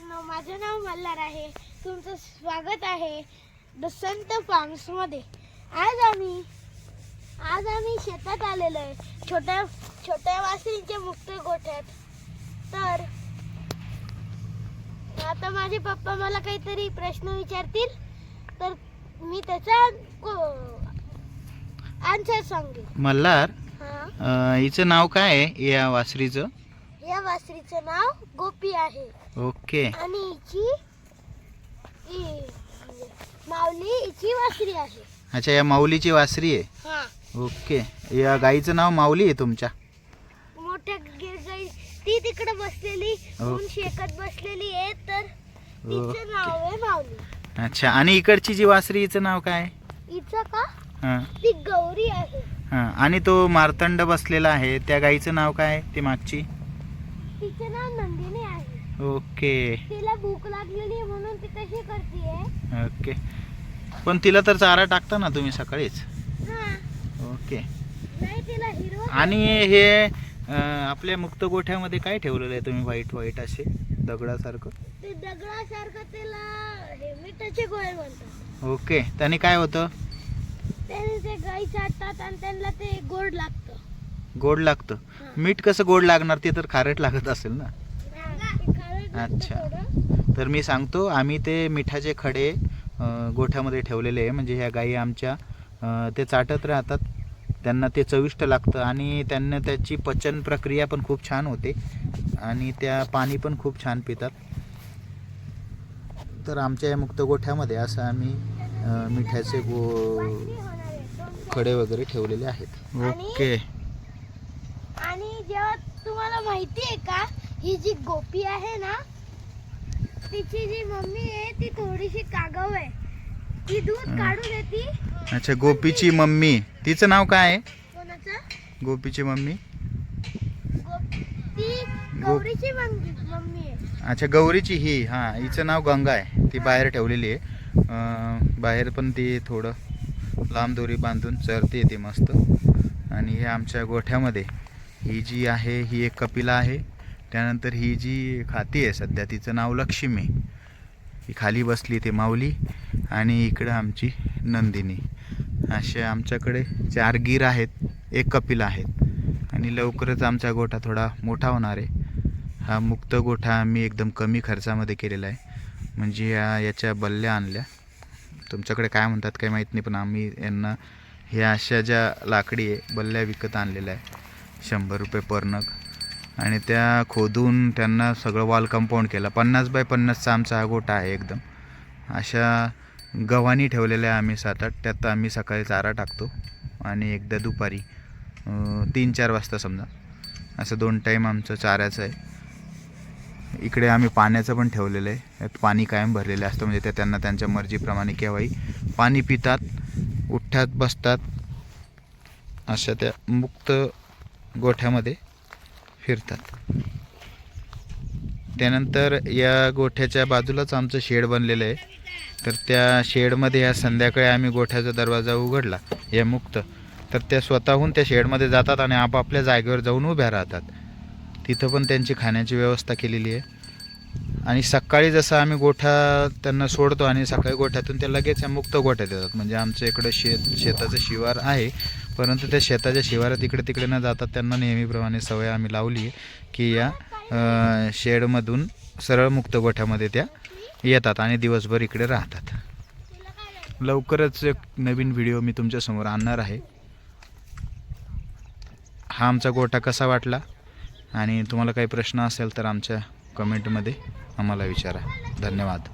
मित्रांनो, माझं नाव मल्हार आहे. तुमचं स्वागत आहे द संत फार्म्समध्ये. आज आम्ही शेतात आलेलो आहे, छोट्या वासरींच्या मुक्त गोठ्यात. तर आता माझे पप्पा मला काहीतरी प्रश्न विचारतील, तर मी त्याचा आन्सर सांगेन. मल्हार, हिचं नाव काय आहे या वासरीचं? या वासरीचं नाव गोपी आहे. ओके. आणि माऊली हिची वासरी आहे. अच्छा, या माऊलीची वासरी आहे. हा. ओके. या गाईचं नाव माऊली आहे तुमच्या? मोठ्या गाई ती तिकडे बसलेली, ऊन शेकत बसलेली आहे, तर तिचं नाव आहे माऊली. अच्छा, आणि इकडची जी वासरी हिचं नाव काय? हिचं का? हां ती गौरी आहे. हां. आणि तो मार्तंड बसलेला आहे त्या गाईचं नाव काय? ती मागची? तिचं नाव नंदिनी आहे. ओके. तिला भूक लागलेली आहे म्हणून ती तशी करते. ओके. पण तिला तर चारा टाकता ना तुम्ही सकाळीच? हा. ओके. नाही, तिला हिरवा. आणि हे आपल्या मुक्त गोठ्यामध्ये काय ठेवलेलं आहे तुम्ही? व्हाईट व्हाईट असे दगडासारखं? ते दगडासारखं त्याला हे मिठाचे गोळे म्हणतात. ओके. त्याने काय होतं? त्याने ते गाई चाटतात आणि त्यांना ते गोड लागतं. गोड लागतं? मीठ कसं गोड लागणार? ते तर खारट लागत असेल ना? अच्छा. तर मी सांगतो, आम्ही ते मिठाचे खडे गोठ्यामध्ये ठेवलेले आहे. म्हणजे ह्या गाई आमच्या ते चाटत राहतात, त्यांना ते चविष्ट लागतं आणि त्यांना त्याची पचन प्रक्रिया पण खूप छान होते आणि त्या पाणी पण खूप छान पितात. तर आमच्या या मुक्त गोठ्यामध्ये असं आम्ही मिठाचे खडे वगैरे ठेवलेले आहेत. ओके. आणि जेव्हा तुम्हाला माहिती आहे का, ही जी गोपी आहे ना, तिची जी मम्मी आहे ती थोडीशी कागव आहे. ती दूध काढू देती. अच्छा, गोपीची मम्मी, तिचं नाव काय आहे? कोणाचं? गोपीची मम्मी? ती गौरीची मम्मी आहे. अच्छा, गौरीची ही. हां, हिचं नाव गंगा आहे. ती बाहेर ठेवलेली आहे. बाहेर पण ती थोडं लांब दोरी बांधून चरते ती मस्त. आणि हे आमच्या गोठ्यामध्ये ही जी आहे ही एक कपिला आहे. त्यानंतर ही जी खाती आहे सध्या, तिचं नाव लक्ष्मी. ही खाली बसली ते माऊली. आणि इकडं आमची नंदिनी. असे आमच्याकडे 4 गीर आहेत, 1 कपिला आहेत. आणि लवकरच आमचा गोठा थोडा मोठा होणार आहे. हा मुक्त गोठा आम्ही एकदम कमी खर्चामध्ये केलेला आहे. म्हणजे याच्या बल्ल्या आणल्या, तुमच्याकडे काय म्हणतात काही माहीत नाही, पण आम्ही यांना ह्या अशा ज्या लाकडी आहे बल्ल्या विकत आणलेल्या आहे, 100 रुपये पर नग. आणि त्या खोदून त्यांना सगळं वॉल कंपाऊंड केलं. 50 बाय 50चा आमचा हा गोठा आहे एकदम. अशा गव्हाणी ठेवलेल्या आहे आम्ही 7-8. त्यात आम्ही सकाळी चारा टाकतो आणि एकदा दुपारी 3-4 वाजता समजा, असं 2 टाईम आमचं चाऱ्याचं आहे. इकडे आम्ही पाण्याचं पण ठेवलेलं आहे. त्यात पाणी कायम भरलेलं असतं, म्हणजे ते त्यांना त्यांच्या मर्जीप्रमाणे केव्हाही पाणी पितात, उठतात, बसतात. अशा त्या मुक्त गोठ्यामध्ये फिरतात. त्यानंतर या गोठ्याच्या बाजूलाच आमचं शेड बनलेलं आहे. तर त्या शेडमध्ये या संध्याकाळी आम्ही गोठ्याचा दरवाजा उघडला या मुक्त, तर त्या स्वतःहून त्या शेडमध्ये जातात आणि आपापल्या जागेवर जाऊन उभ्या राहतात. तिथं पण त्यांची खाण्याची व्यवस्था केलेली आहे. आणि सकाळी जसं आम्ही गोठा त्यांना सोडतो आणि सकाळी गोठ्यातून ते लगेच या मुक्त गोठ्यात येतात. म्हणजे आमच्या इकडं शेताचं शिवार आहे, परंतु त्या शेताच्या शिवारात इकडे तिकडे न जातात. त्यांना नेहमीप्रमाणे सवय आम्ही लावली आहे की या शेडमधून सरळ मुक्त गोठ्यामध्ये त्या येतात आणि दिवसभर इकडे राहतात. लवकरच एक नवीन व्हिडिओ मी तुमच्यासमोर आणणार आहे. हा आमचा गोठा कसा वाटला, आणि तुम्हाला काही प्रश्न असेल तर आमच्या कमेंटमध्ये आम्हाला विचारा. धन्यवाद.